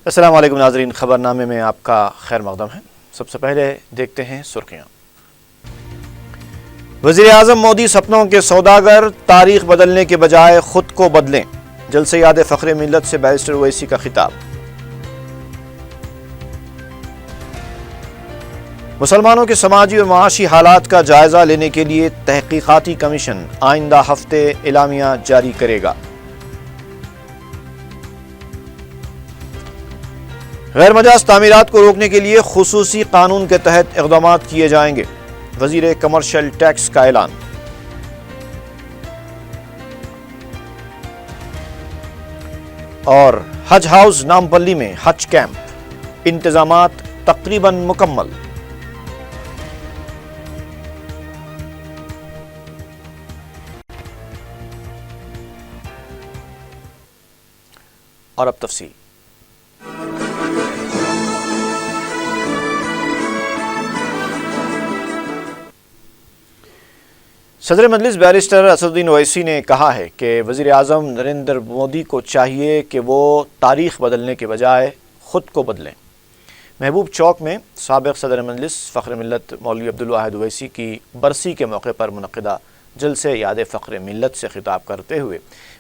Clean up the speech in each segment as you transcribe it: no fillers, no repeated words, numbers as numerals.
السلام علیکم ناظرین، خبرنامے میں آپ کا خیر مقدم ہے۔ سب سے پہلے دیکھتے ہیں سرخیاں۔ وزیر اعظم مودی سپنوں کے سوداگر، تاریخ بدلنے کے بجائے خود کو بدلیں، جلسہ یاد فخر ملت سے بیرسٹر اویسی کا خطاب۔ مسلمانوں کے سماجی و معاشی حالات کا جائزہ لینے کے لیے تحقیقاتی کمیشن آئندہ ہفتے اعلامیہ جاری کرے گا۔ غیر مجاز تعمیرات کو روکنے کے لیے خصوصی قانون کے تحت اقدامات کیے جائیں گے، وزیر کمرشل ٹیکس کا اعلان۔ اور حج ہاؤس نامپلی میں حج کیمپ، انتظامات تقریباً مکمل۔ اور اب تفصیل۔ صدر مجلس بیرسٹر اسد الدین اویسی نے کہا ہے کہ وزیر اعظم نریندر مودی کو چاہیے کہ وہ تاریخ بدلنے کے بجائے خود کو بدلیں۔ محبوب چوک میں سابق صدر مجلس فخر ملت مولوی عبدالواحد اویسی کی برسی کے موقع پر منعقدہ جلسہ یاد فخر ملت سے خطاب کرتے ہوئے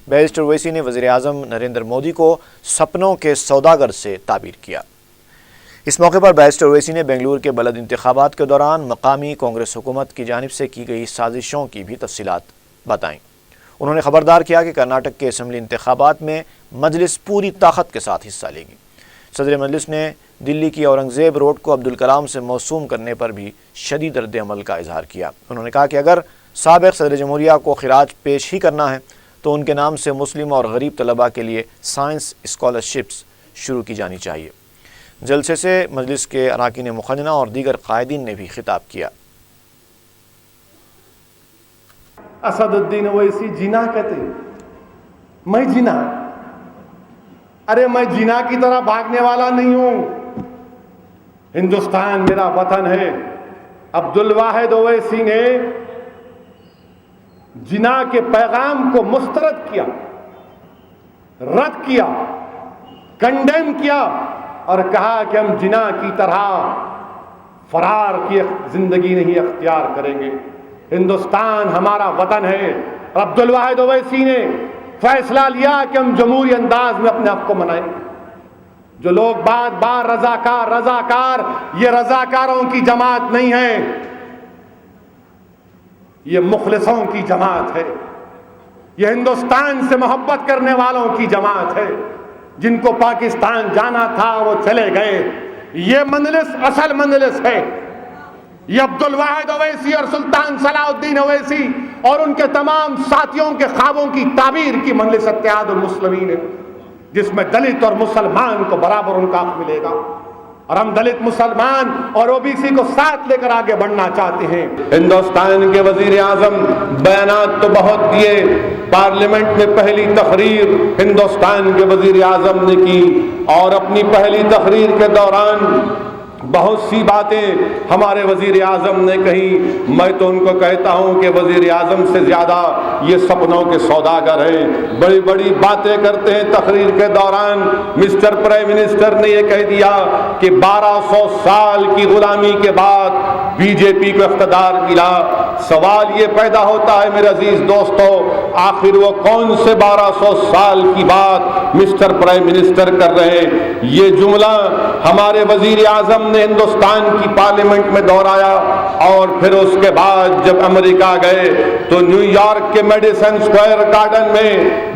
بیرسٹر اویسی نے وزیر اعظم نریندر مودی کو سپنوں کے سوداگر سے تعبیر کیا۔ اس موقع پر بیرسٹر اویسی نے بنگلور کے بلد انتخابات کے دوران مقامی کانگریس حکومت کی جانب سے کی گئی سازشوں کی بھی تفصیلات بتائیں۔ انہوں نے خبردار کیا کہ کرناٹک کے اسمبلی انتخابات میں مجلس پوری طاقت کے ساتھ حصہ لے گی۔ صدر مجلس نے دلی کی اورنگزیب روڈ کو عبدالکلام سے موسوم کرنے پر بھی شدید رد عمل کا اظہار کیا۔ انہوں نے کہا کہ اگر سابق صدر جمہوریہ کو خراج پیش ہی کرنا ہے تو ان کے نام سے مسلم اور غریب طلباء کے لیے سائنس اسکالرشپس شروع کی جانی چاہیے۔ جلسے سے مجلس کے اراکین مخننہ اور دیگر قائدین نے بھی خطاب کیا۔ اسد الدین اویسی جینا کہتے ہیں، میں جینا، ارے میں جینا کی طرح بھاگنے والا نہیں ہوں۔ ہندوستان میرا وطن ہے۔ عبدالواحد اویسی نے جینا کے پیغام کو مسترد کیا، رد کیا، کنڈیم کیا اور کہا کہ ہم جنا کی طرح فرار کی زندگی نہیں اختیار کریں گے۔ ہندوستان ہمارا وطن ہے۔ عبدالواحد اویسی نے فیصلہ لیا کہ ہم جمہوری انداز میں اپنے آپ کو منائیں گے۔ جو لوگ بار بار رضاکار رضاکار، یہ رضاکاروں کی جماعت نہیں ہے، یہ مخلصوں کی جماعت ہے، یہ ہندوستان سے محبت کرنے والوں کی جماعت ہے۔ جن کو پاکستان جانا تھا وہ چلے گئے۔ یہ مجلس اصل مجلس ہے۔ یہ عبدالواحد اویسی اور سلطان صلاح الدین اویسی اور ان کے تمام ساتھیوں کے خوابوں کی تعبیر کی مجلس اتحاد المسلمین ہے، جس میں دلت اور مسلمان کو برابر ان کا حق ملے گا، اور ہم دلت، مسلمان اور او بی سی کو ساتھ لے کر آگے بڑھنا چاہتے ہیں۔ ہندوستان کے وزیر اعظم بیانات تو بہت دیے، پارلیمنٹ میں پہلی تقریر ہندوستان کے وزیر اعظم نے کی، اور اپنی پہلی تقریر کے دوران بہت سی باتیں ہمارے وزیر اعظم نے کہی۔ میں تو ان کو کہتا ہوں کہ وزیر اعظم سے زیادہ یہ سپنوں کے سوداگر ہیں، بڑی بڑی باتیں کرتے ہیں۔ تقریر کے دوران مسٹر پرائم منسٹر نے یہ کہہ دیا کہ 1200 سال کی غلامی کے بعد بی جے پی کو اقتدار ملا۔ سوال یہ پیدا ہوتا ہے میرے عزیز دوستو، آخر وہ کون سے 1200 سال کی بات مسٹر پرائم منسٹر کر رہے ہیں؟ یہ جملہ ہمارے وزیر اعظم نے ہندوستان کی پارلیمنٹ میں دہرایا، اور پھر اس کے بعد جب امریکہ گئے تو نیو یارک کے میڈیسن اسکوائر گارڈن میں،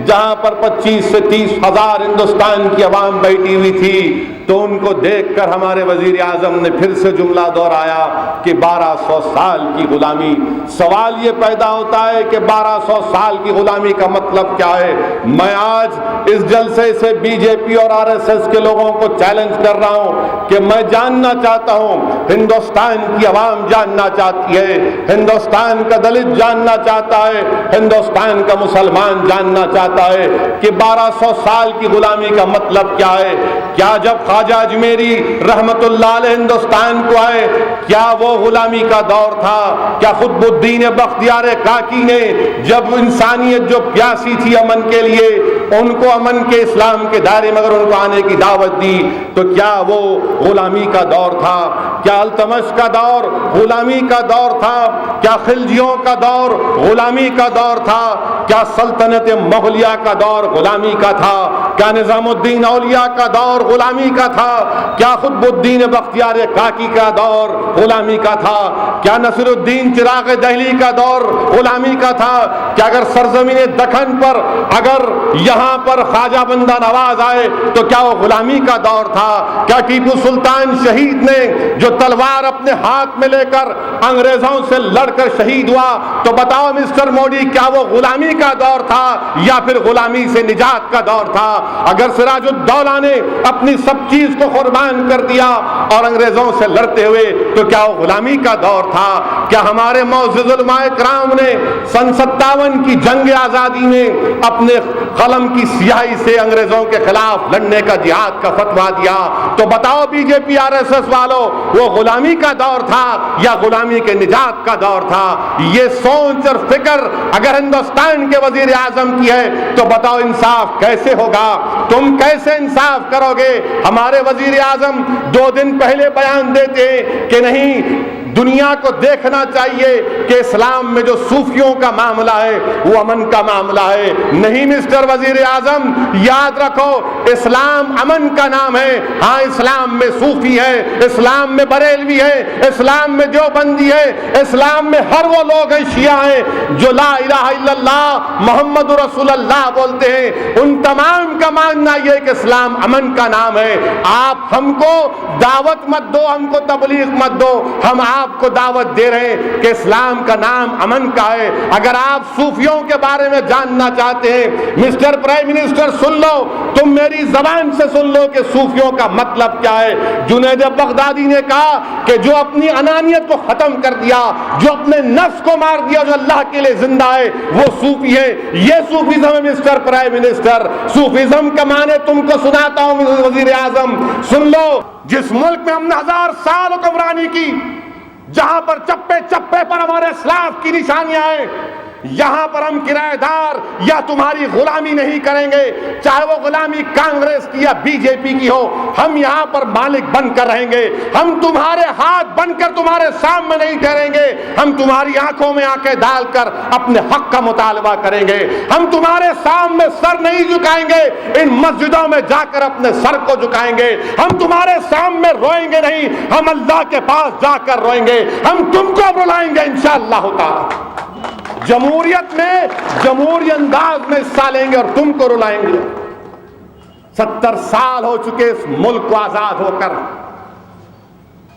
جہاں پر 25 سے 30 ہزار ہندوستان کی عوام بیٹھی ہوئی تھی، تو ان کو دیکھ کر ہمارے وزیر اعظم نے پھر سے جملہ دہرایا کہ 1200 سال کی غلامی۔ سوال یہ پیدا ہوتا ہے کہ 1200 سال کی غلامی کا مطلب کیا ہے؟ میں آج اس جلسے سے بی جے پی اور آر ایس ایس کے لوگوں کو چیلنج کر رہا ہوں کہ میں جاننا چاہتا ہوں، ہندوستان کی عوام جاننا چاہتی ہے، ہندوستان کا دلت جاننا چاہتا ہے، ہندوستان کا مسلمان جاننا چاہتا ہے کہ 1200 سال کی غلامی کا مطلب کیا ہے۔ کیا جب خواجہ اجمیری رحمت اللہ علیہ ہندوستان کو آئے، کیا وہ غلامی کا دور تھا؟ کیا قطب الدین بختیار کاکی نے جب انسانیت جو پیاسی تھی امن کے لیے، ان کو امن کے اسلام کے دائرے میں اگر ان کو آنے کی دعوت دی تو کیا وہ غلامی کا دور تھا؟ کیا التمش کا دور غلامی کا دور تھا؟ کیا خلجیوں کا دور غلامی کا دور تھا؟ کیا سلطنت مغلیہ کا دور غلامی کا تھا؟ کیا نظام الدین اولیاء کا دور غلامی کا تھا؟ کیا قطب الدین بختیار کاکی کا دور غلامی کا تھا؟ کیا نصر الدین چراغ دہلی کا دور غلامی کا تھا؟ کیا اگر سرزمین دکن پر اگر یہاں پر خواجہ بندہ نواز آئے تو کیا وہ غلامی کا دور تھا؟ کیا ٹیپو سلطان شہید نے جو تلوار اپنے ہاتھ میں لے کر انگریزوں سے لڑ کر شہید ہوا تو بتاؤ مسٹر مودی کیا وہ غلامی کا دور تھا یا پھر غلامی سے نجات کا دور تھا؟ اگر سراج الدولہ نے اپنی سب چیز کو قربان کر دیا اور انگریزوں سے لڑتے ہوئے تو کیا وہ غلامی کا دور تھا؟ کیا ہمارے معزز علماء کرام نے سن 57 کی جنگ آزادی میں اپنے قلم کی سیاہی سے انگریزوں کے خلاف لڑنے کا جہاد کا فتویٰ دیا؟ تو بتاؤ B J P R S S والوں وہ غلامی کا دور تھا یا غلامی کے نجات کا دور تھا؟ یہ سوچ اور فکر اگر ہندوستان کے وزیر اعظم کی ہے تو بتاؤ انصاف کیسے ہوگا؟ تم کیسے انصاف کرو گے؟ ہمارے وزیر اعظم 2 دن پہلے بیان دیتے ہیں کہ نہیں دنیا کو دیکھنا چاہیے کہ اسلام میں جو صوفیوں کا معاملہ ہے وہ امن کا معاملہ ہے۔ نہیں مسٹر وزیر اعظم، یاد رکھو اسلام امن کا نام ہے۔ ہاں اسلام میں صوفی ہے، اسلام میں بریلوی ہے، اسلام میں دیوبندی ہے، اسلام میں ہر وہ لوگ ہیں شیعہ ہیں جو لا الہ الا اللہ محمد رسول اللہ بولتے ہیں۔ ان تمام کا ماننا یہ کہ اسلام امن کا نام ہے۔ آپ ہم کو دعوت مت دو، ہم کو تبلیغ مت دو، ہم آپ کو دعوت دے رہے ہیں کہ اسلام کا نام امن کا ہے۔ اگر آپ صوفیوں کے بارے میں جاننا چاہتے ہیں مسٹر پرائم منسٹر سن لو، تم میری زبان سے سن لو کہ صوفیوں کا مطلب کیا ہے۔ جنید بغدادی نے کہا کہ جو اپنی انانیت کو ختم کر دیا، جو اپنے نفس کو مار دیا، جو اللہ کے لیے زندہ ہے وہ صوفی ہے۔ یہ صوفیزم ہے مسٹر پرائم منسٹر۔ صوفیزم کا معنی تم کو سناتا ہوں وزیر اعظم، سن لو۔ جس ملک میں ہم نے 1000 سال حکمرانی کی، جہاں پر چپے چپے پر ہمارے اسلاف کی نشانیاں ہیں، یہاں پر ہم کرایہ دار یا تمہاری غلامی نہیں کریں گے، چاہے وہ غلامی کانگریس کی یا بی جے پی کی ہو، ہم یہاں پر مالک بن کر رہیں گے۔ ہم تمہارے ہاتھ بن کر تمہارے سامنے نہیں ٹھہریں گے، ہم تمہاری آنکھوں میں آنکھیں ڈال کر اپنے حق کا مطالبہ کریں گے۔ ہم تمہارے سامنے سر نہیں جھکائیں گے، ان مسجدوں میں جا کر اپنے سر کو جھکائیں گے۔ ہم تمہارے سامنے روئیں گے نہیں، ہم اللہ کے پاس جا کر روئیں گے۔ ہم تم کو رلائیں گے انشاءاللہ تعالی۔ جمہوریت میں جمہوری انداز میں حصہ لیں گے اور تم کو رلائیں گے۔ 70 سال ہو چکے اس ملک کو آزاد ہو کر،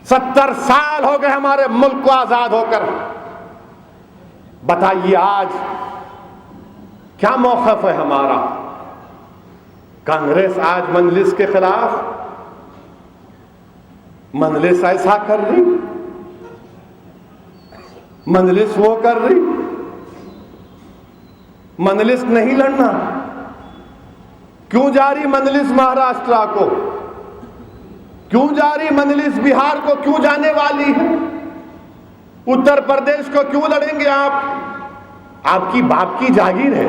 70 سال ہو گئے ہمارے ملک کو آزاد ہو کر۔ بتائیے آج کیا موقف ہے ہمارا؟ کانگریس آج مجلس کے خلاف، مجلس ایسا کر رہی، مجلس وہ کر رہی، مجلس نہیں لڑنا۔ کیوں جاری مجلس مہاراشٹرا کو؟ کیوں جاری مجلس بہار کو؟ کیوں جانے والی ہے؟ اتر پردیش کو کیوں لڑیں گے آپ؟ آپ کی باپ کی جاگیر ہے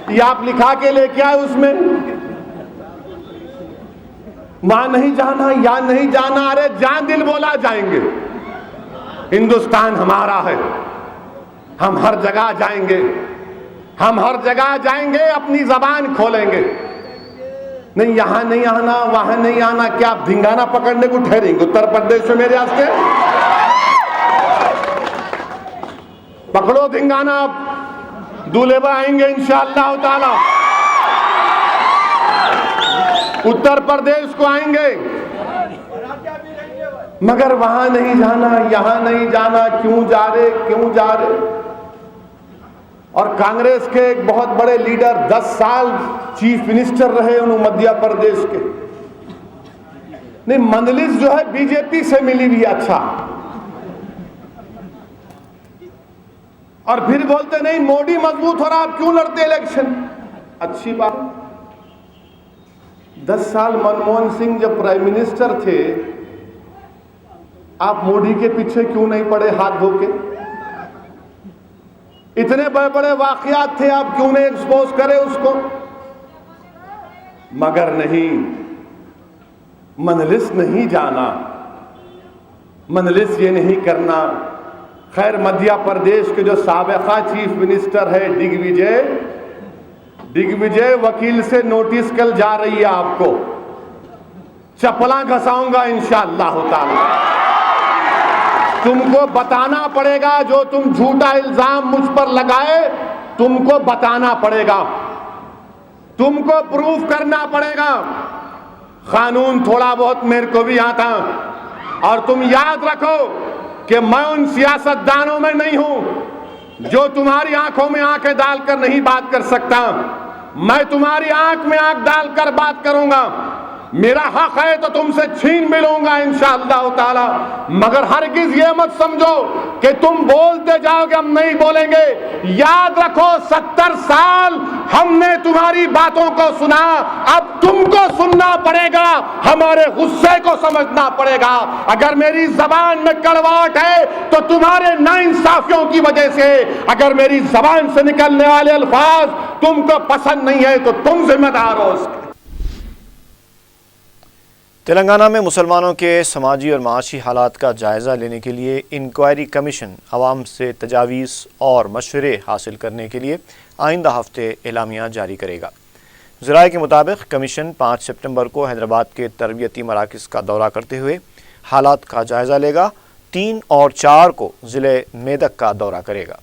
یہ آپ لکھا کے لے کے آئے، اس میں وہاں نہیں جانا یا نہیں جانا، ارے جان دل بولا جائیں گے۔ ہندوستان ہمارا ہے، ہم ہر جگہ جائیں گے، ہم ہر جگہ جائیں گے، اپنی زبان کھولیں گے۔ نہیں یہاں نہیں آنا، وہاں نہیں آنا، کیا آپ دھنگانا پکڑنے کو ٹھہریں گے اتر پردیش میں میرے واسطے؟ پکڑو دھنگانا، دولہے بھائی آئیں گے انشاءاللہ تعالی، اتر پردیش کو آئیں گے، مگر وہاں نہیں جانا، یہاں نہیں جانا۔ کیوں جا رہے، کیوں جا رہے؟ اور کانگریس کے ایک بہت بڑے لیڈر 10 سال چیف منسٹر رہے انہوں مدھیہ پردیش کے۔ نہیں مجلس جو ہے بی جے پی سے ملی بھی اچھا، اور پھر بولتے نہیں مودی مضبوط ہو رہا، آپ کیوں لڑتے الیکشن؟ اچھی بات۔ 10 سال منموہن سنگھ جب پرائم منسٹر تھے، آپ مودی کے پیچھے کیوں نہیں پڑے ہاتھ دھو کے؟ اتنے بڑے بڑے واقعات تھے, آپ کیوں نہیں ایکسپوز کرے اس کو؟ مگر نہیں, مجلس نہیں جانا, مجلس یہ نہیں کرنا. خیر مدھیہ پردیش کے جو سابقہ چیف منسٹر ہے ڈگ وجے وکیل سے نوٹس کل جا رہی ہے آپ کو, چپلاں گھساؤں گا انشاءاللہ تعالی. تم کو بتانا پڑے گا, جو تم جھوٹا الزام مجھ پر لگائے تم کو بتانا پڑے گا, تم کو پروف کرنا پڑے گا. قانون تھوڑا بہت میرے کو بھی آتا, اور تم یاد رکھو کہ میں ان سیاستدانوں میں نہیں ہوں جو تمہاری آنکھوں میں آنکھیں ڈال کر نہیں بات کر سکتا. میں تمہاری آنکھ میں آنکھ ڈال کر بات کروں گا. میرا حق ہے تو تم سے چھین بھی لوں گا انشاءاللہ تعالی, مگر ہرگز یہ مت سمجھو کہ تم بولتے جاؤ گے ہم نہیں بولیں گے. یاد رکھو 70 سال ہم نے تمہاری باتوں کو سنا, اب تم کو سننا پڑے گا, ہمارے غصے کو سمجھنا پڑے گا. اگر میری زبان میں کڑواہٹ ہے تو تمہارے ناانصافیوں کی وجہ سے, اگر میری زبان سے نکلنے والے الفاظ تم کو پسند نہیں ہے تو تم ذمہ دار ہو اس کے. تلنگانہ میں مسلمانوں کے سماجی اور معاشی حالات کا جائزہ لینے کے لیے انکوائری کمیشن عوام سے تجاویز اور مشورے حاصل کرنے کے لیے آئندہ ہفتے اعلامیہ جاری کرے گا. ذرائع کے مطابق کمیشن 5 سپٹمبر کو حیدرآباد کے تربیتی مراکز کا دورہ کرتے ہوئے حالات کا جائزہ لے گا. 3 اور 4 کو ضلع میدک کا دورہ کرے گا.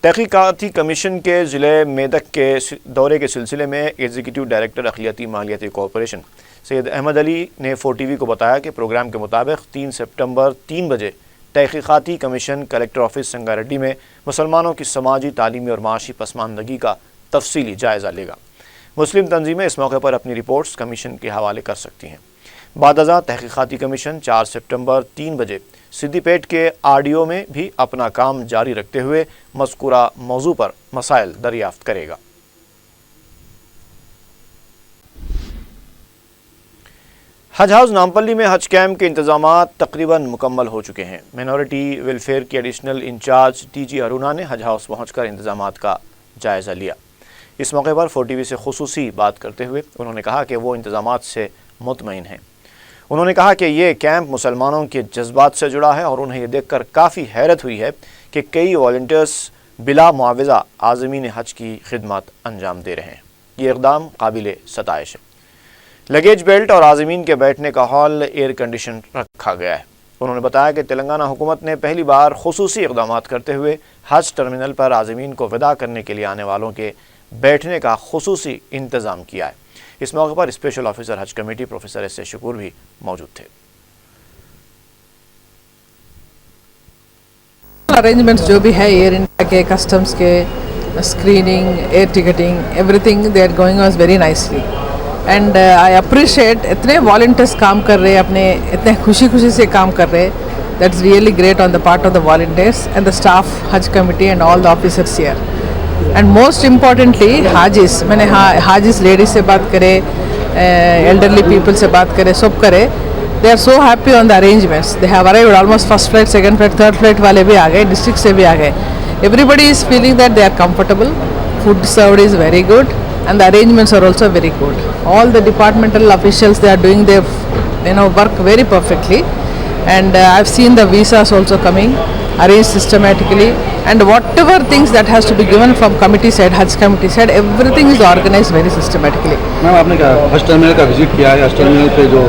تحقیقاتی کمیشن کے ضلع میدک کے دورے کے سلسلے میں ایگزیکٹو ڈائریکٹر اقلیتی مالیاتی کارپوریشن سید احمد علی نے 4TV کو بتایا کہ پروگرام کے مطابق 3 سپٹمبر 3 بجے تحقیقاتی کمیشن کلکٹر آفس سنگاریڈی میں مسلمانوں کی سماجی, تعلیمی اور معاشی پسماندگی کا تفصیلی جائزہ لے گا. مسلم تنظیمیں اس موقع پر اپنی رپورٹس کمیشن کے حوالے کر سکتی ہیں. بعد ازاں تحقیقاتی کمیشن 4 سپٹمبر 3 بجے سدی پیٹ کے RDO میں بھی اپنا کام جاری رکھتے ہوئے مذکورہ موضوع پر مسائل دریافت کرے گا. حج ہاؤس نامپلی میں حج کیمپ کے انتظامات تقریباً مکمل ہو چکے ہیں. مائنورٹی ویلفیئر کے ایڈیشنل انچارج TG ارونا نے حج ہاؤس پہنچ کر انتظامات کا جائزہ لیا. اس موقع پر 4TV سے خصوصی بات کرتے ہوئے انہوں نے کہا کہ وہ انتظامات سے مطمئن ہیں. انہوں نے کہا کہ یہ کیمپ مسلمانوں کے جذبات سے جڑا ہے اور انہیں یہ دیکھ کر کافی حیرت ہوئی ہے کہ کئی والنٹیئرز بلا معاوضہ عازمین حج کی خدمات انجام دے رہے ہیں. یہ اقدام قابل ستائش ہے. لگیج بیلٹ اور عازمین کے بیٹھنے کا ہال ایئر کنڈیشن رکھا گیا ہے. انہوں نے بتایا کہ تلنگانہ حکومت نے پہلی بار خصوصی اقدامات کرتے ہوئے حج ٹرمینل پر عازمین کو وداع کرنے کے لیے آنے والوں کے بیٹھنے کا خصوصی انتظام کیا ہے. اس موقع پر اسپیشل آفیسر حج کمیٹی پروفیسر S.A. شکور بھی موجود تھے. ارینجمنٹس جو بھی ہے ایئر انڈیا کے, کسٹمز کے, screening, air ticketing, everything they are going on very nicely. And I appreciate اتنے والنٹیئرس کام کر رہے, اپنے اتنے خوشی سے کام کر رہے. That's really great on the part of the volunteers and the staff حج committee and all the officers here. And most importantly حاجز, میں نے حاجز لیڈیز سے بات کرے, ایلڈرلی پیپل سے بات کرے, سب کرے. They are so happy on the arrangements. They have arrived almost first flight, second flight, third flight والے بھی آ گئے, ڈسٹرکٹ سے بھی آ گئے. Everybody is feeling that they are comfortable. Food served is very good and the arrangements are also very good. All the departmental officials, they are doing their work very perfectly. And I've seen the visas also coming, arranged systematically, and whatever things that has to be given from committee side, Hajj committee side, everything is organized very systematically. میم آپ نے حج terminal کا visit کیا ہے؟ حج terminal پہ جو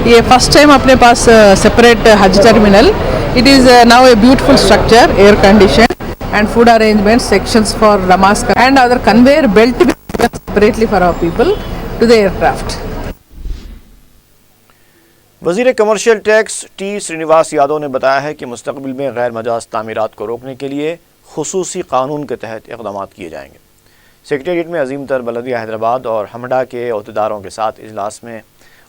یہ first time اپنے پاس separate Hajj terminal. It is now a beautiful structure, air conditioned, and food arrangements, sections for Namaz, and other conveyor belt to be given separately for our people to the aircraft. وزیر commercial tax T. Srinivas Yadav نے بتایا ہے کہ مستقبل میں غیر مجاز تعمیرات کو روکنے کے لیے خصوصی قانون کے تحت اقدامات کیے جائیں گے. سیکریٹریٹ میں عظیم تر بلدیہ حیدرآباد اور ہمڈا کے عہدیداروں کے ساتھ اجلاس میں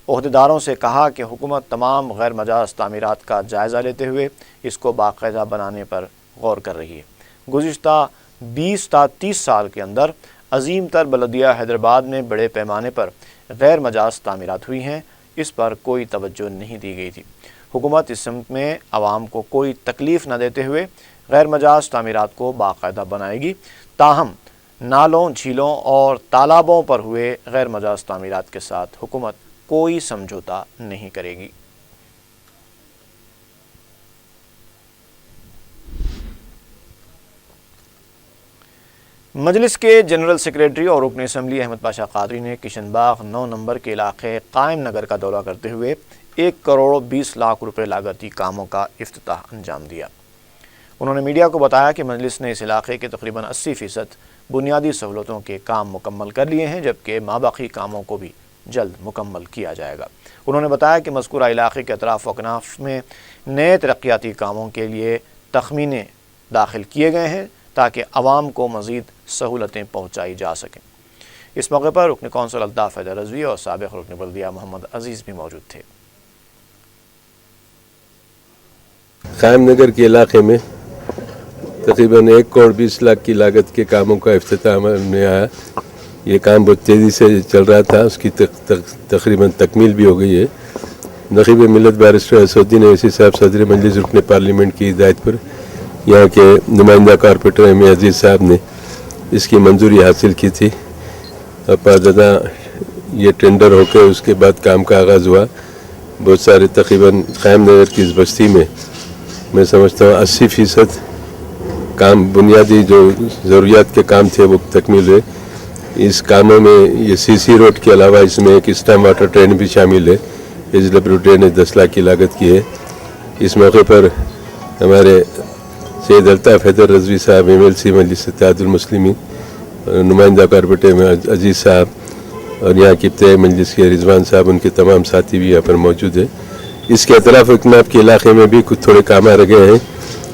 عہدیداروں سے کہا کہ حکومت تمام غیر مجاز تعمیرات کا جائزہ لیتے ہوئے اس کو باقاعدہ بنانے پر غور کر رہی ہے. گزشتہ 20 تا 30 سال کے اندر عظیم تر بلدیہ حیدرآباد میں بڑے پیمانے پر غیر مجاز تعمیرات ہوئی ہیں. اس پر کوئی توجہ نہیں دی گئی تھی. حکومت اس سمت میں عوام کو کوئی تکلیف نہ دیتے ہوئے غیر مجاز تعمیرات کو باقاعدہ بنائے گی، تاہم نالوں، جھیلوں اور تالابوں پر ہوئے غیر مجاز تعمیرات کے ساتھ حکومت کوئی سمجھوتا نہیں کرے گی۔ مجلس کے جنرل سیکریٹری اور رکن اسمبلی احمد پاشا قادری نے کشن باغ 9 نمبر کے علاقے قائم نگر کا دورہ کرتے ہوئے 1 کروڑ 20 لاکھ روپے لاگتی کاموں کا افتتاح انجام دیا۔ انہوں نے میڈیا کو بتایا کہ مجلس نے اس علاقے کے تقریباً 80% بنیادی سہولتوں کے کام مکمل کر لیے ہیں، جبکہ ماباقی کاموں کو بھی جلد مکمل کیا جائے گا۔ انہوں نے بتایا کہ مذکورہ علاقے کے اطراف و اکناف میں نئے ترقیاتی کاموں کے لیے تخمینے داخل کیے گئے ہیں تاکہ عوام کو مزید سہولتیں پہنچائی جا سکیں۔ اس موقع پر رکن کونسل الطاف حیدر رضوی اور سابق رکن بلدیہ محمد عزیز بھی موجود تھے۔ قائم نگر کے علاقے میں تقریباً 1 کروڑ 20 لاکھ کی لاگت کے کاموں کا افتتاح میں آیا۔ یہ کام بہت تیزی سے چل رہا تھا، اس کی تقریباً تکمیل بھی ہو گئی ہے۔ نقیب ملت بیرسٹر اسد الدین اویسی صاحب صدر مجلس رکن پارلیمنٹ کی ہدایت پر یہاں کے نمائندہ کارپوریٹر ایم عزیز صاحب نے اس کی منظوری حاصل کی تھی۔ پاددہ یہ ٹینڈر ہو کے اس کے بعد کام کا آغاز ہوا۔ بہت سارے تقریباً قائم نگر کی اس بستی میں سمجھتا ہوں 80% کام بنیادی جو ضروریات کے کام تھے وہ تکمیل ہوئے۔ اس کاموں میں یہ CC روڈ کے علاوہ اس میں ایک اسٹم واٹر ٹرین بھی شامل ہے۔ SW ٹرین نے 10 لاکھ کی لاگت کی ہے۔ اس موقع پر ہمارے سید الطاف حیدر رضوی صاحب MLC مجلس اتحاد المسلمین، نمائندہ کارپوریٹر عزیز صاحب اور یہاں کی ابتدائی مجلس کے رضوان صاحب، ان کے تمام ساتھی بھی یہاں پر موجود ہیں۔ اس کے اطراف اکناف کے علاقے میں بھی کچھ تھوڑے کام رہ گئے ہیں،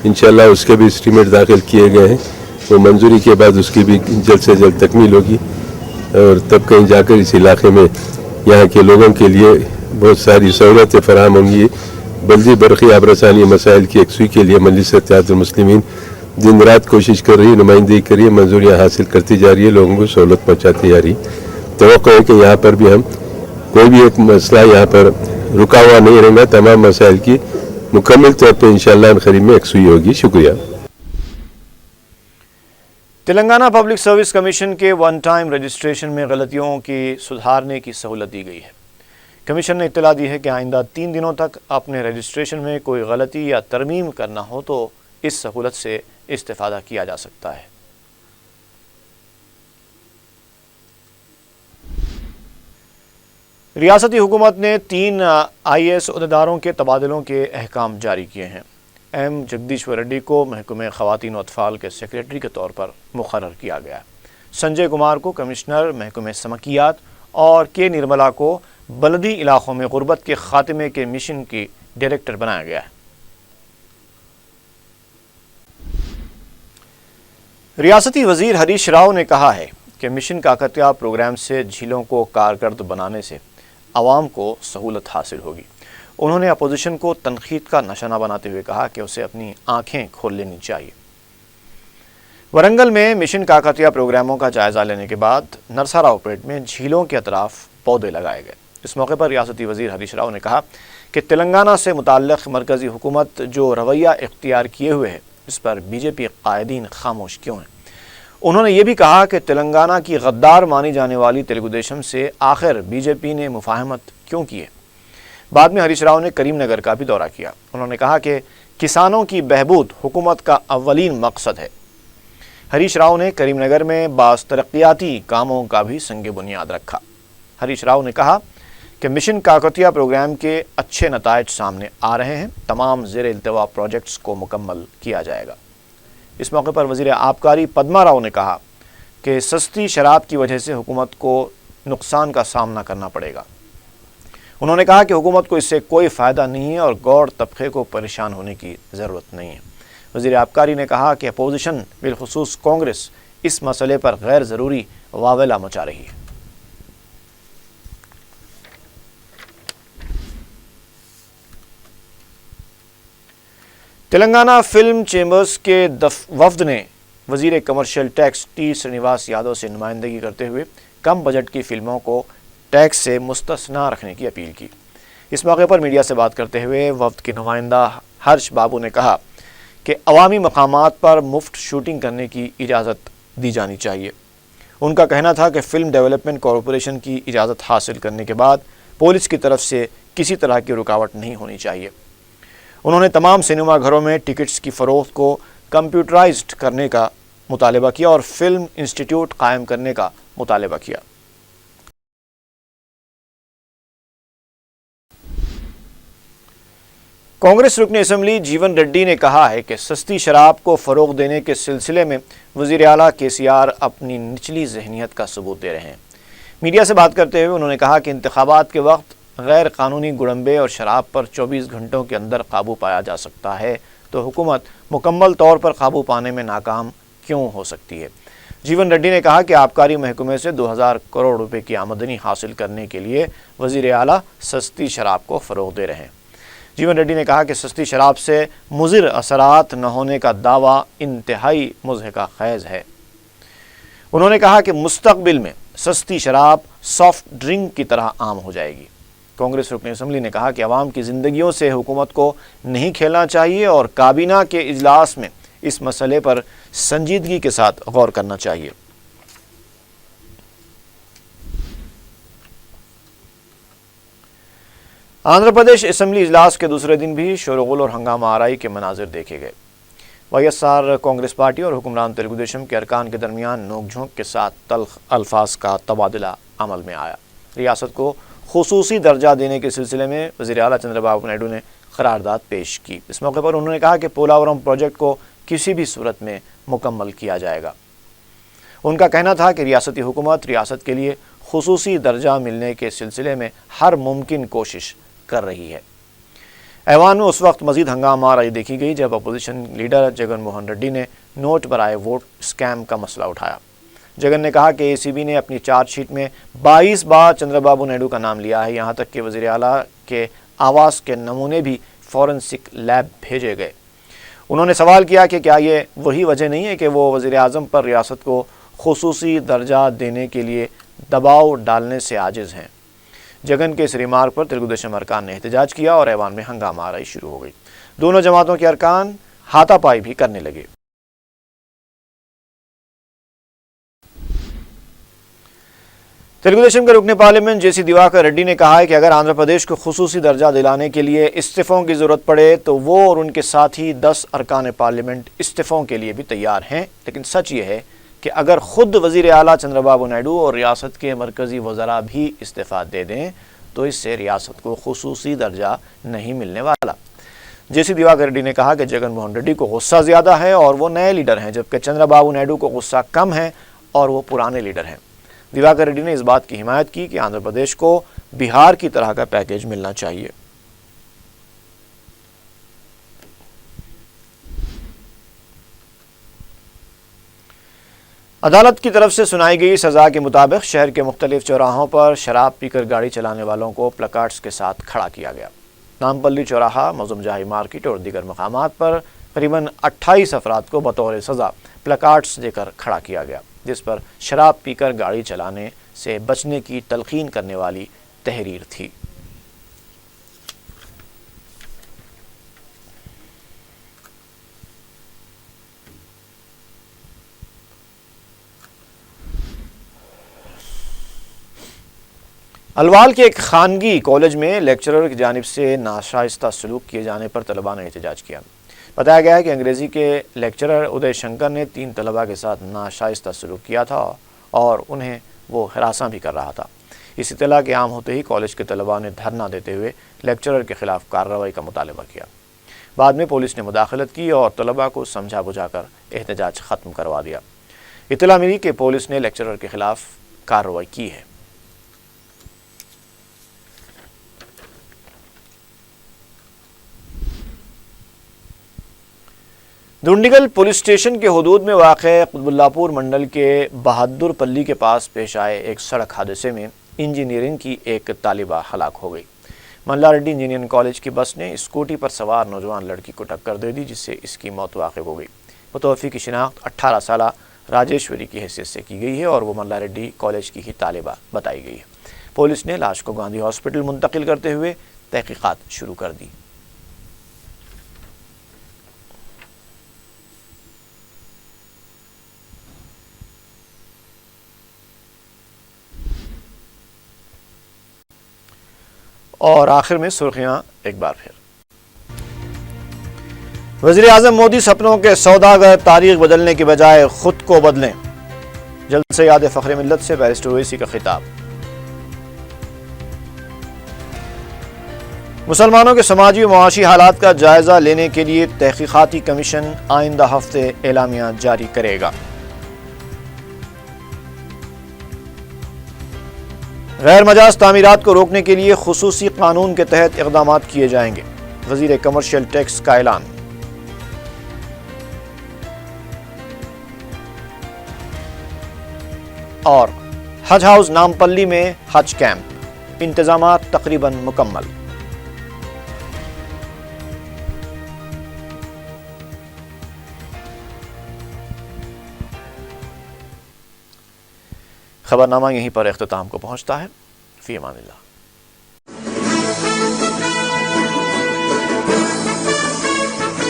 انشاءاللہ اس کے بھی اسٹیمیٹ داخل کیے گئے ہیں۔ وہ منظوری کے بعد اس کی بھی جلد سے جلد تکمیل ہوگی اور تب کہیں جا کر اس علاقے میں یہاں کے لوگوں کے لیے بہت ساری سہولتیں فراہم ہوں گی۔ بلدی برقی آب رسانی مسائل کی یکسوئی کے لیے مجلس اتحاد المسلمین دن رات کوشش کر رہی ہے، نمائندگی کر رہی ہے، منظوریاں حاصل کرتی جا رہی ہے، لوگوں کو سہولت پہنچاتی جا رہی ہے۔ توقع ہے کہ یہاں پر بھی ہم کوئی بھی ایک مسئلہ یہاں پر رکا ہوا نہیں رہے گا، تمام مسائل کی مکمل طور پہ انشاءاللہ قریب میں یکسوئی ہوگی۔ شکریہ۔ تلنگانہ پبلک سروس کمیشن کے ون ٹائم رجسٹریشن میں غلطیوں کی سدھارنے کی سہولت دی گئی ہے۔ کمیشن نے اطلاع دی ہے کہ آئندہ 3 دنوں تک اپنے رجسٹریشن میں کوئی غلطی یا ترمیم کرنا ہو تو اس سہولت سے استفادہ کیا جا سکتا ہے۔ ریاستی حکومت نے 3 IAS عہدیداروں کے تبادلوں کے احکام جاری کیے ہیں۔ ایم جگدیشور ریڈی کو محکمہ خواتین و اطفال کے سیکریٹری کے طور پر مقرر کیا گیا ہے۔ سنجے کمار کو کمشنر محکمہ سمکیات اور کے نرملا کو بلدی علاقوں میں غربت کے خاتمے کے مشن کی ڈائریکٹر بنایا گیا ہے۔ ریاستی وزیر ہریش راؤ نے کہا ہے کہ مشن کاکتیہ پروگرام سے جھیلوں کو کارکرد بنانے سے عوام کو سہولت حاصل ہوگی۔ انہوں نے اپوزیشن کو تنقید کا نشانہ بناتے ہوئے کہا کہ اسے اپنی آنکھیں کھول لینی چاہیے۔ ورنگل میں مشن کاکتیہ پروگراموں کا جائزہ لینے کے بعد نرسا راؤ پیٹ میں جھیلوں کے اطراف پودے لگائے گئے۔ اس موقع پر ریاستی وزیر ہریش راؤ نے کہا کہ تلنگانہ سے متعلق مرکزی حکومت جو رویہ اختیار کیے ہوئے ہے اس پر BJP قائدین خاموش کیوں ہیں۔ انہوں نے یہ بھی کہا کہ تلنگانہ کی غدار مانی جانے والی تیلگو دیشم سے آخر BJP نے مفاہمت کیوں کی ہے۔ بعد میں ہریش راؤ نے کریم نگر کا بھی دورہ کیا۔ انہوں نے کہا کہ کسانوں کی بہبود حکومت کا اولین مقصد ہے۔ ہریش راؤ نے کریم نگر میں بعض ترقیاتی کاموں کا بھی سنگ بنیاد رکھا۔ ہریش راؤ نے کہا کہ مشن کاکتیہ پروگرام کے اچھے نتائج سامنے آ رہے ہیں، تمام زیر التوا پروجیکٹس کو مکمل کیا جائے گا۔ اس موقع پر وزیر آبکاری پدما راؤ نے کہا کہ سستی شراب کی وجہ سے حکومت کو نقصان کا سامنا کرنا پڑے گا۔ انہوں نے کہا کہ حکومت کو اس سے کوئی فائدہ نہیں ہے اور گوڑ طبقے کو پریشان ہونے کی ضرورت نہیں ہے۔ وزیر آبکاری نے کہا کہ اپوزیشن بالخصوص کانگریس اس مسئلے پر غیر ضروری واویلا مچا رہی ہے۔ تلنگانہ فلم چیمبرز کے وفد نے وزیر commercial tax T Srinivas Yadav سے نمائندگی کرتے ہوئے کم بجٹ کی فلموں کو ٹیکس سے مستثنا رکھنے کی اپیل کی۔ اس موقع پر میڈیا سے بات کرتے ہوئے وفد کے نمائندہ ہرش بابو نے کہا کہ عوامی مقامات پر مفت شوٹنگ کرنے کی اجازت دی جانی چاہیے۔ ان کا کہنا تھا کہ فلم ڈیولپمنٹ کارپوریشن کی اجازت حاصل کرنے کے بعد پولیس کی طرف سے کسی طرح کی رکاوٹ نہیں ہونی چاہیے۔ انہوں نے تمام سینما گھروں میں ٹکٹس کی فروخت کو کمپیوٹرائزڈ کرنے کا مطالبہ کیا اور فلم انسٹیٹیوٹ قائم کرنے کا مطالبہ کیا۔ کانگریس رکن اسمبلی جیون ریڈی نے کہا ہے کہ سستی شراب کو فروغ دینے کے سلسلے میں وزیر اعلیٰ KCR اپنی نچلی ذہنیت کا ثبوت دے رہے ہیں۔ میڈیا سے بات کرتے ہوئے انہوں نے کہا کہ انتخابات کے وقت غیر قانونی گڑمبے اور شراب پر 24 گھنٹوں کے اندر قابو پایا جا سکتا ہے تو حکومت مکمل طور پر قابو پانے میں ناکام کیوں ہو سکتی ہے۔ جیون ریڈی نے کہا کہ آبکاری محکمے سے 2000 کروڑ روپے کی آمدنی حاصل کرنے کے لیے وزیر اعلیٰ سستی شراب کو فروغ دے رہے ہیں۔ جیون ریڈی نے کہا کہ سستی شراب سے مضر اثرات نہ ہونے کا دعویٰ انتہائی مضحکہ خیز ہے۔ انہوں نے کہا کہ مستقبل میں سستی شراب سافٹ ڈرنک کی طرح عام ہو جائے گی۔ کانگریس رکن اسمبلی نے کہا کہ عوام کی زندگیوں سے حکومت کو نہیں کھیلنا چاہیے اور کابینہ کے اجلاس میں اس مسئلے پر سنجیدگی کے ساتھ غور کرنا چاہیے۔ آندھرا پردیش اسمبلی اجلاس کے دوسرے دن بھی شورغل اور ہنگامہ آرائی کے مناظر دیکھے گئے۔ YSR کانگریس پارٹی اور حکمران تلگو دیشم کے ارکان کے درمیان نوک جھونک کے ساتھ تلخ الفاظ کا تبادلہ عمل میں آیا۔ ریاست کو خصوصی درجہ دینے کے سلسلے میں وزیر اعلیٰ چندر بابو نائیڈو نے قرارداد پیش کی۔ اس موقع پر انہوں نے کہا کہ پولاورم پروجیکٹ کو کسی بھی صورت میں مکمل کیا جائے گا۔ ان کا کہنا تھا کہ ریاستی حکومت ریاست کے لیے خصوصی درجہ ملنے کے سلسلے میں ہر ممکن کوشش کر رہی ہے۔ ایوان میں اس وقت مزید ہنگامہ آرائی دیکھی گئی جب اپوزیشن لیڈر جگن موہن ریڈی نے نوٹ برائے ووٹ اسکیم کا مسئلہ اٹھایا۔ جگن نے کہا کہ ACB نے اپنی چارج شیٹ میں 22 بار چندر بابو نائیڈو کا نام لیا ہے، یہاں تک کہ وزیر اعلیٰ کے آواز کے نمونے بھی فورنسک لیب بھیجے گئے۔ انہوں نے سوال کیا کہ کیا یہ وہی وجہ نہیں ہے کہ وہ وزیر اعظم پر ریاست کو خصوصی درجہ دینے کے لیے دباؤ ڈالنے سے عاجز ہیں۔ جگن کے اس ریمارک پر تلگو دیشم ارکان نے احتجاج کیا اور ایوان میں ہنگامہ آرائی شروع ہو گئی۔ دونوں جماعتوں کے ارکان ہاتھا پائی بھی کرنے لگے۔ تلگو دیشم کے رکن پارلیمنٹ JC دیواکر ریڈی نے کہا ہے کہ اگر آندھرا پردیش کو خصوصی درجہ دلانے کے لیے استعفوں کی ضرورت پڑے تو وہ اور ان کے ساتھی 10 ارکان پارلیمنٹ استعفوں کے لیے بھی تیار ہیں، لیکن سچ یہ ہے کہ اگر خود وزیر اعلیٰ چندر بابو نائیڈو اور ریاست کے مرکزی وزراء بھی استعفیٰ دے دیں تو اس سے ریاست کو خصوصی درجہ نہیں ملنے والا۔ JC دیواکر ریڈی نے کہا کہ جگن موہن ریڈی کو غصہ زیادہ ہے اور وہ نئے لیڈر ہیں، جبکہ چندر بابو نائیڈو کو غصہ کم ہے اور وہ پرانے لیڈر ہیں۔ دیواکر ریڈی نے اس بات کی حمایت کی کہ آندھرا پردیش کو بہار کی طرح کا پیکیج ملنا چاہیے۔ عدالت کی طرف سے سنائی گئی سزا کے مطابق شہر کے مختلف چوراہوں پر شراب پی کر گاڑی چلانے والوں کو پلاکارڈز کے ساتھ کھڑا کیا گیا۔ نامپلی چوراہا، مظلوم جاہی مارکیٹ اور دیگر مقامات پر قریباً 28 افراد کو بطور سزا پلاکارڈز دے کر کھڑا کیا گیا، جس پر شراب پی کر گاڑی چلانے سے بچنے کی تلقین کرنے والی تحریر تھی۔ الوال کے ایک خانگی کالج میں لیکچرر کی جانب سے ناشائستہ سلوک کیے جانے پر طلباء نے احتجاج کیا۔ بتایا گیا ہے کہ انگریزی کے لیکچرر ادے شنکر نے 3 طلباء کے ساتھ ناشائستہ سلوک کیا تھا اور انہیں وہ ہراساں بھی کر رہا تھا۔ اس اطلاع کے عام ہوتے ہی کالج کے طلباء نے دھرنا دیتے ہوئے لیکچرر کے خلاف کارروائی کا مطالبہ کیا۔ بعد میں پولیس نے مداخلت کی اور طلباء کو سمجھا بجھا کر احتجاج ختم کروا دیا۔ اطلاع ملی کہ پولیس نے لیکچرر کے خلاف کارروائی کی ہے۔ دونڈیگل پولیس اسٹیشن کے حدود میں واقع قطب اللہ پور منڈل کے بہادر پلی کے پاس پیش آئے ایک سڑک حادثے میں انجینئرنگ کی ایک طالبہ ہلاک ہو گئی۔ ملا ریڈی انجینئرنگ کالج کی بس نے اسکوٹی پر سوار نوجوان لڑکی کو ٹکر دے دی، جس سے اس کی موت واقع ہو گئی۔ متوفی کی شناخت 18 سالہ راجیشوری کی حیثیت سے کی گئی ہے اور وہ ملا ریڈی کالج کی ہی طالبہ بتائی گئی ہے۔ پولیس نے لاش کو گاندھی ہاسپٹل منتقل کرتے ہوئے تحقیقات شروع کر دی۔ اور آخر میں سرخیاں ایک بار پھر۔ وزیر اعظم مودی سپنوں کے سوداگر، تاریخ بدلنے کے بجائے خود کو بدلیں۔ جلد سے یاد فخر ملت سے بیرسٹر اویسی کا خطاب۔ مسلمانوں کے سماجی و معاشی حالات کا جائزہ لینے کے لیے تحقیقاتی کمیشن آئندہ ہفتے اعلامیہ جاری کرے گا۔ غیر مجاز تعمیرات کو روکنے کے لیے خصوصی قانون کے تحت اقدامات کیے جائیں گے، وزیر کمرشل ٹیکس کا اعلان۔ اور حج ہاؤس نامپلی میں حج کیمپ، انتظامات تقریباً مکمل۔ خبرنامہ یہیں پر اختتام کو پہنچتا ہے۔ فی امان اللہ۔